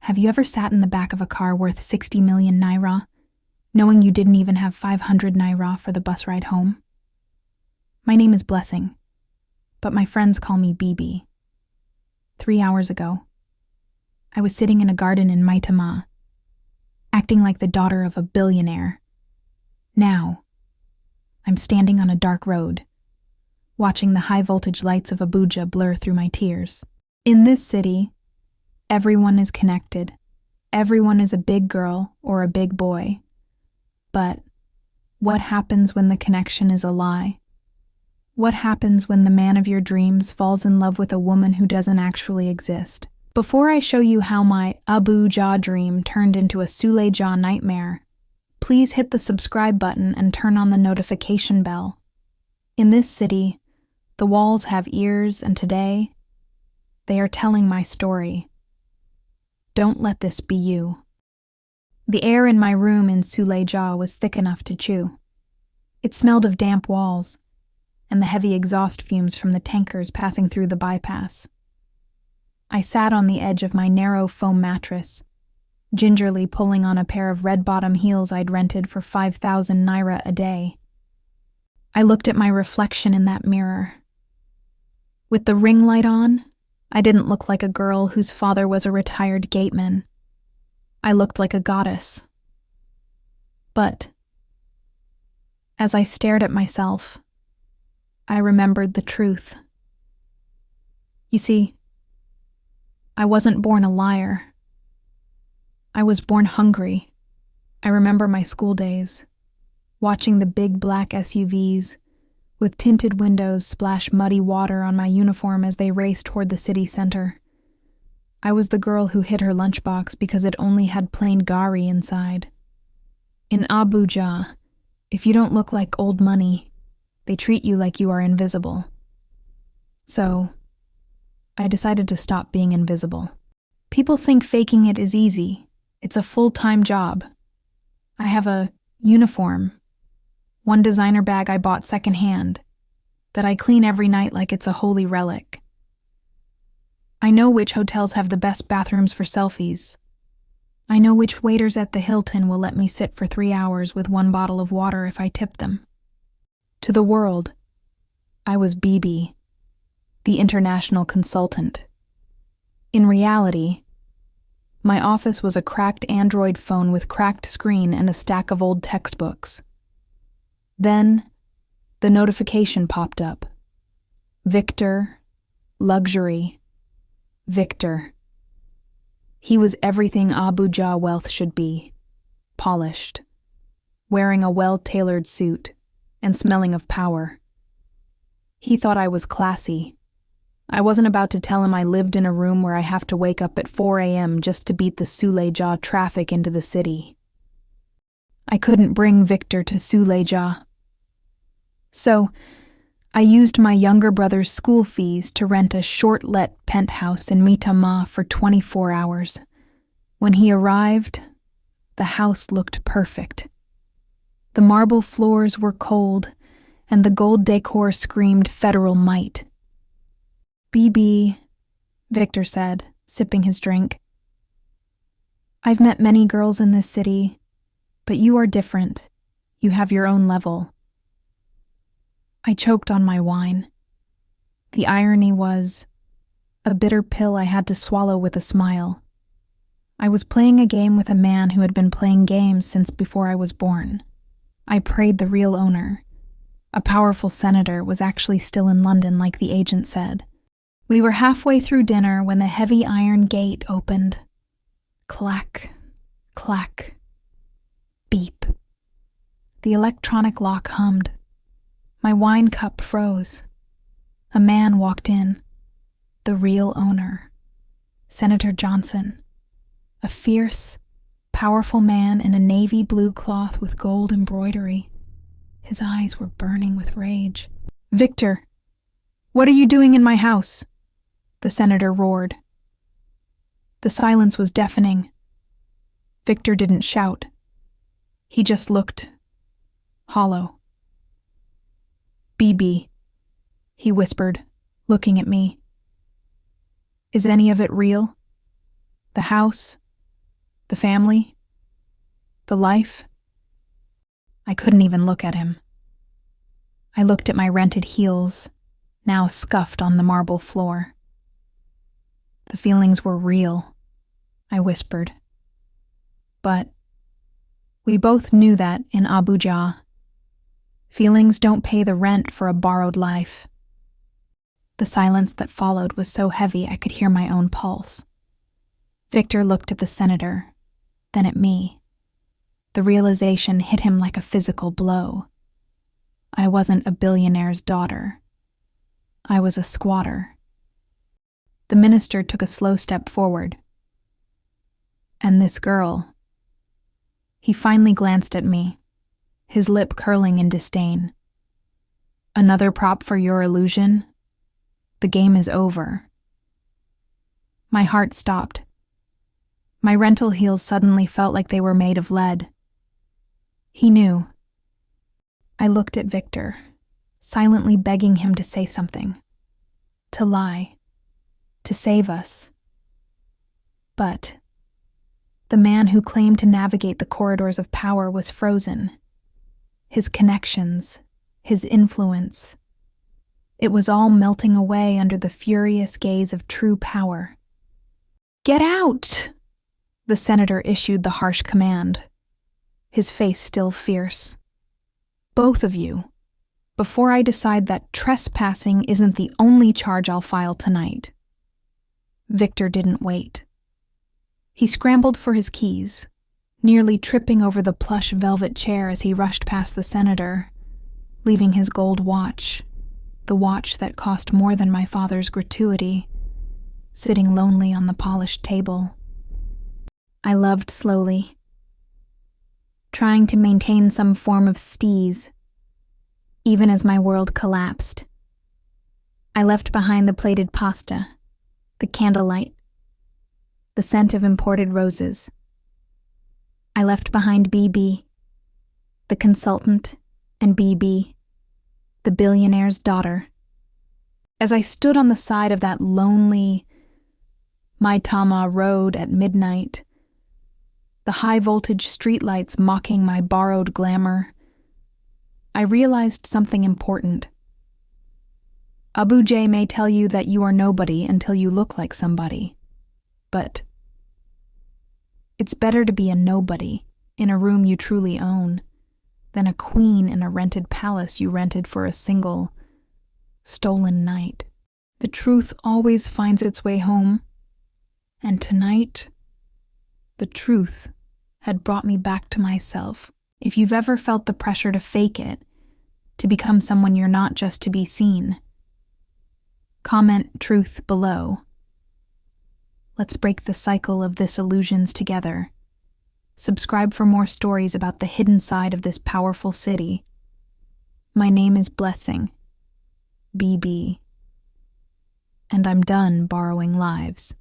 Have you ever sat in the back of a car worth 60 million naira, knowing you didn't even have 500 naira for the bus ride home? My name is Blessing, but my friends call me BB. 3 hours ago, I was sitting in a garden in Maitama, acting like the daughter of a billionaire. Now, I'm standing on a dark road, watching the high-voltage lights of Abuja blur through my tears. In this city, everyone is connected. Everyone is a big girl or a big boy. But what happens when the connection is a lie? What happens when the man of your dreams falls in love with a woman who doesn't actually exist? Before I show you how my Abuja dream turned into a Suleja nightmare, please hit the subscribe button and turn on the notification bell. In this city, the walls have ears, and today, they are telling my story. Don't let this be you. The air in my room in Suleja was thick enough to chew. It smelled of damp walls and the heavy exhaust fumes from the tankers passing through the bypass. I sat on the edge of my narrow foam mattress, gingerly pulling on a pair of red-bottom heels I'd rented for 5,000 naira a day. I looked at my reflection in that mirror. With the ring light on, I didn't look like a girl whose father was a retired gateman. I looked like a goddess. But as I stared at myself, I remembered the truth. You see, I wasn't born a liar. I was born hungry. I remember my school days, watching the big black SUVs with tinted windows splash muddy water on my uniform as they raced toward the city center. I was the girl who hid her lunchbox because it only had plain gari inside. In Abuja, if you don't look like old money, they treat you like you are invisible. So, I decided to stop being invisible. People think faking it is easy. It's a full-time job. I have a uniform, one designer bag I bought secondhand, that I clean every night like it's a holy relic. I know which hotels have the best bathrooms for selfies. I know which waiters at the Hilton will let me sit for 3 hours with one bottle of water if I tip them. To the world, I was BB, the international consultant. In reality, my office was a cracked Android phone with cracked screen and a stack of old textbooks. Then, the notification popped up. Victor, luxury, Victor. He was everything Abuja wealth should be. Polished, wearing a well-tailored suit, and smelling of power. He thought I was classy. I wasn't about to tell him I lived in a room where I have to wake up at 4 a.m. just to beat the Suleja traffic into the city. I couldn't bring Victor to Suleja. So, I used my younger brother's school fees to rent a short-let penthouse in Maitama for 24 hours. When he arrived, the house looked perfect. The marble floors were cold, and the gold decor screamed federal might. BB, Victor said, sipping his drink. I've met many girls in this city, but you are different. You have your own level. I choked on my wine. The irony was a bitter pill I had to swallow with a smile. I was playing a game with a man who had been playing games since before I was born. I prayed the real owner, a powerful senator, was actually still in London like the agent said. We were halfway through dinner when the heavy iron gate opened. Clack, clack, beep. The electronic lock hummed. My wine cup froze. A man walked in. The real owner. Senator Johnson. A fierce, powerful man in a navy blue cloth with gold embroidery. His eyes were burning with rage. Victor, what are you doing in my house? The senator roared. The silence was deafening. Victor didn't shout. He just looked hollow. BB, he whispered, looking at me. Is any of it real? The house, The family? The life? I couldn't even look at him. I looked at my rented heels, now scuffed on the marble floor. The feelings were real, I whispered. But we both knew that in Abuja, feelings don't pay the rent for a borrowed life. The silence that followed was so heavy I could hear my own pulse. Victor looked at the senator, then at me. The realization hit him like a physical blow. I wasn't a billionaire's daughter. I was a squatter. The minister took a slow step forward. And this girl. He finally glanced at me, his lip curling in disdain. Another prop for your illusion? The game is over. My heart stopped. My rental heels suddenly felt like they were made of lead. He knew. I looked at Victor, silently begging him to say something, to lie, to save us. But the man who claimed to navigate the corridors of power was frozen. His connections, his influence, it was all melting away under the furious gaze of true power. "Get out!" The senator issued the harsh command, his face still fierce. "Both of you, before I decide that trespassing isn't the only charge I'll file tonight." Victor didn't wait. He scrambled for his keys, nearly tripping over the plush velvet chair as he rushed past the senator, leaving his gold watch, the watch that cost more than my father's gratuity, sitting lonely on the polished table. I loved slowly, trying to maintain some form of steeze, even as my world collapsed. I left behind the plated pasta, the candlelight, the scent of imported roses. I left behind BB, the consultant, and BB, the billionaire's daughter. As I stood on the side of that lonely Maitama road at midnight, the high-voltage streetlights mocking my borrowed glamour, I realized something important. Abuja may tell you that you are nobody until you look like somebody, but it's better to be a nobody in a room you truly own than a queen in a rented palace you rented for a single, stolen night. The truth always finds its way home, and tonight, the truth had brought me back to myself. If you've ever felt the pressure to fake it, to become someone you're not just to be seen, comment truth below. Let's break the cycle of this illusions together. Subscribe for more stories about the hidden side of this powerful city. My name is Blessing, BB, and I'm done borrowing lives.